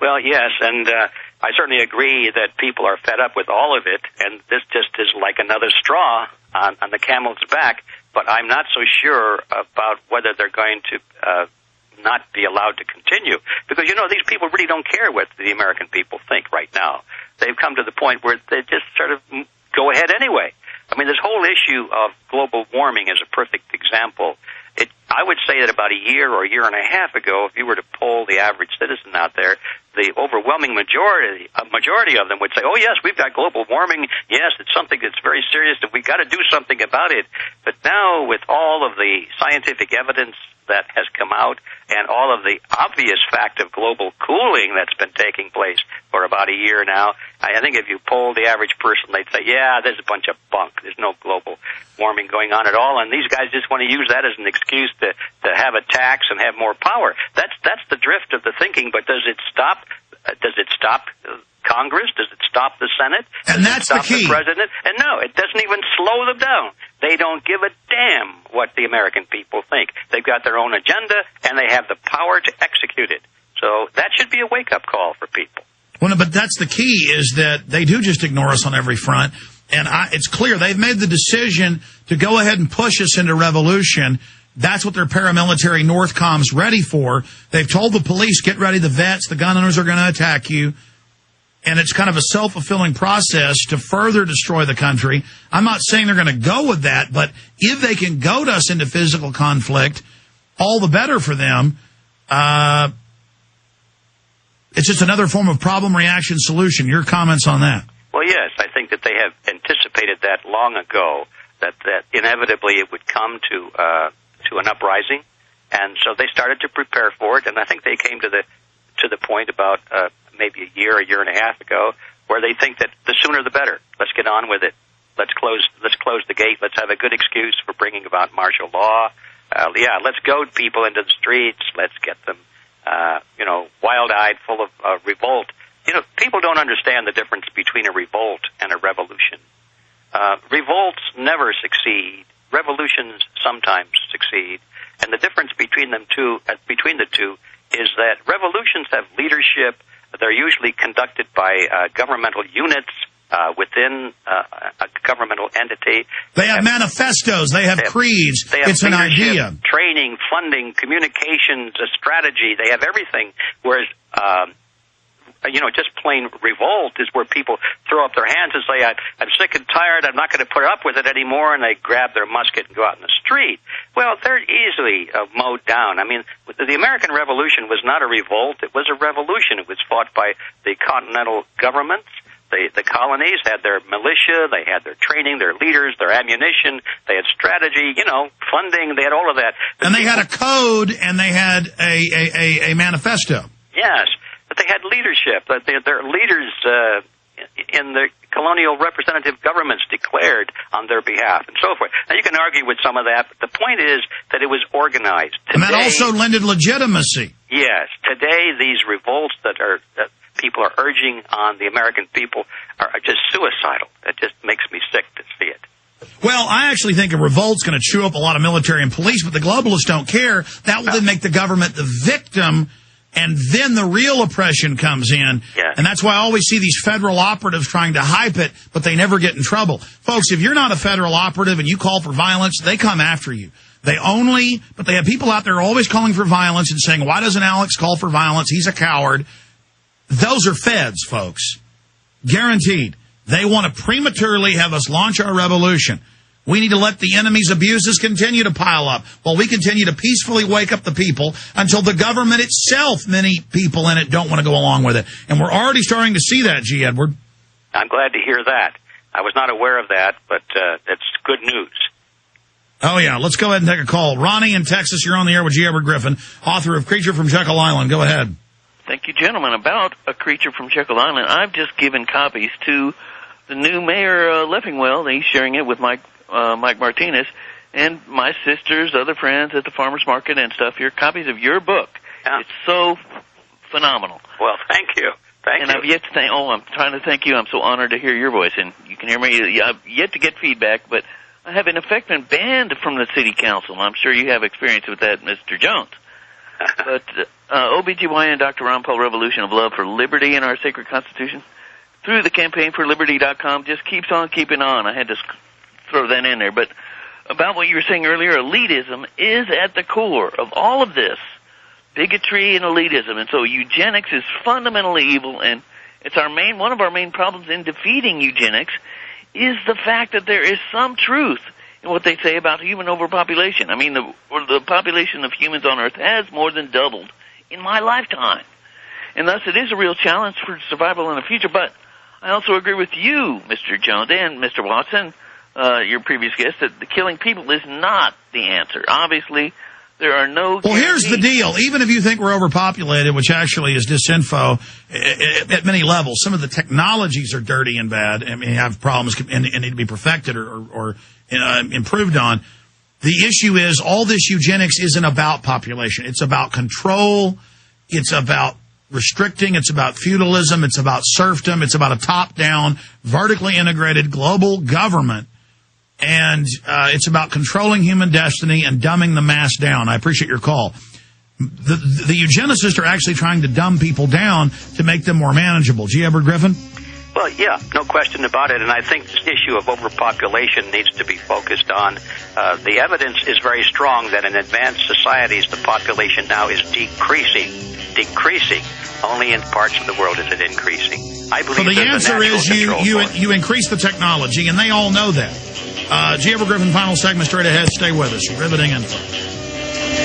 Well, yes, and I certainly agree that people are fed up with all of it, and this just is like another straw on the camel's back. But I'm not so sure about whether they're going to not be allowed to continue. Because, these people really don't care what the American people think right now. They've come to the point where they just sort of go ahead anyway. I mean, this whole issue of global warming is a perfect example. I would say that about a year or a year and a half ago, if you were to poll the average citizen out there, the overwhelming majority of them would say, oh, yes, we've got global warming. Yes, it's something that's very serious, and we've got to do something about it. But now, with all of the scientific evidence that has come out and all of the obvious fact of global cooling that's been taking place for about a year now, I think if you poll the average person, they'd say, yeah, there's a bunch of bunk. There's no global warming going on at all, and these guys just want to use that as an excuse to have a tax and have more power. That's the drift of the thinking, but does it stop Congress? Does it stop the Senate? And that's the key. The President? And no, it doesn't even slow them down. They don't give a damn what the American people think. They've got their own agenda, and they have the power to execute it. So that should be a wake-up call for people. Well, but that's the key, is that they do just ignore us on every front. And it's clear they've made the decision to go ahead and push us into revolution. That's what their paramilitary Northcom's ready for. They've told the police, get ready, the vets, the gun owners are going to attack you. And it's kind of a self-fulfilling process to further destroy the country. I'm not saying they're going to go with that, but if they can goad us into physical conflict, all the better for them. It's just another form of problem, reaction, solution. Your comments on that? Well, yes, I think that they have anticipated that long ago, that inevitably it would come to an uprising, and so they started to prepare for it. And I think they came to the point about maybe a year and a half ago, where they think that the sooner the better. Let's get on with it. Let's close the gate. Let's have a good excuse for bringing about martial law. Let's goad people into the streets. Let's get them, wild-eyed, full of revolt. People don't understand the difference between a revolt and a revolution. Revolts never succeed. Revolutions sometimes succeed. And the difference between the two is that revolutions have leadership. They're usually conducted by governmental units within a governmental entity. They have manifestos. They have creeds. They have it's an idea. Training, funding, communications, a strategy. They have everything. Whereas, just plain revolt is where people throw up their hands and say, I'm sick and tired. I'm not going to put up with it anymore. And they grab their musket and go out in the street. Well, they're easily mowed down. I mean, the American Revolution was not a revolt. It was a revolution. It was fought by the continental governments. The colonies had their militia, they had their training, their leaders, their ammunition, they had strategy, funding, they had all of that. And they had a code, and they had a manifesto. Yes, but they had leadership. Their leaders in the colonial representative governments declared on their behalf, and so forth. Now, you can argue with some of that, but the point is that it was organized. Today, and that also lended legitimacy. Yes. Today, these revolts that people are urging on the American people are just suicidal. It just makes me sick to see it. Well, I actually think a revolt's going to chew up a lot of military and police, but the globalists don't care. That will then make the government the victim, and then the real oppression comes in. Yes. And that's why I always see these federal operatives trying to hype it, but they never get in trouble. Folks, if you're not a federal operative and you call for violence, they come after you. But they have people out there always calling for violence and saying, why doesn't Alex call for violence? He's a coward. Those are feds, folks. Guaranteed. They want to prematurely have us launch our revolution. We need to let the enemy's abuses continue to pile up while we continue to peacefully wake up the people until the government itself, many people in it, don't want to go along with it. And we're already starting to see that, G. Edward. I'm glad to hear that. I was not aware of that, but it's good news. Oh, yeah. Let's go ahead and take a call. Ronnie in Texas, you're on the air with G. Edward Griffin, author of Creature from Jekyll Island. Go ahead. Thank you, gentlemen. About A Creature from Jekyll Island, I've just given copies to the new mayor, Leffingwell. He's sharing it with Mike Martinez, and my sisters, other friends at the farmer's market and stuff. Here, copies of your book. Yeah. It's so phenomenal. Well, thank you. Thank you. I've yet to thank. Oh, I'm trying to thank you. I'm so honored to hear your voice, and you can hear me. I've yet to get feedback, but I have in effect been banned from the city council. I'm sure you have experience with that, Mr. Jones. But OBGYN Dr. Ron Paul Revolution of Love for Liberty in Our Sacred Constitution, through the campaignforliberty.com, just keeps on keeping on. I had to throw that in there. But about what you were saying earlier, elitism is at the core of all of this. Bigotry and elitism. And so eugenics is fundamentally evil, and it's one of our main problems in defeating eugenics is the fact that there is some truth in what they say about human overpopulation. I mean, the population of humans on Earth has more than doubled in my lifetime. And thus it is a real challenge for survival in the future. But I also agree with you, Mr. Jones, and Mr. Watson, your previous guest, that the killing people is not the answer. Obviously, there are no guarantees. Well, here's the deal. Even if you think we're overpopulated, which actually is disinfo at many levels, some of the technologies are dirty and bad and have problems and need to be perfected or improved on. The issue is all this eugenics isn't about population. It's about control. It's about restricting. It's about feudalism. It's about serfdom. It's about a top-down, vertically integrated global government. And it's about controlling human destiny and dumbing the mass down. I appreciate your call. The eugenicists are actually trying to dumb people down to make them more manageable. G. Edward Griffin? Well, yeah, no question about it. And I think this issue of overpopulation needs to be focused on. The evidence is very strong that in advanced societies, the population now is decreasing. Only in parts of the world is it increasing. I believe so the answer is you increase the technology, and they all know that. G. Edward Griffin, final segment straight ahead. Stay with us. Riveting info.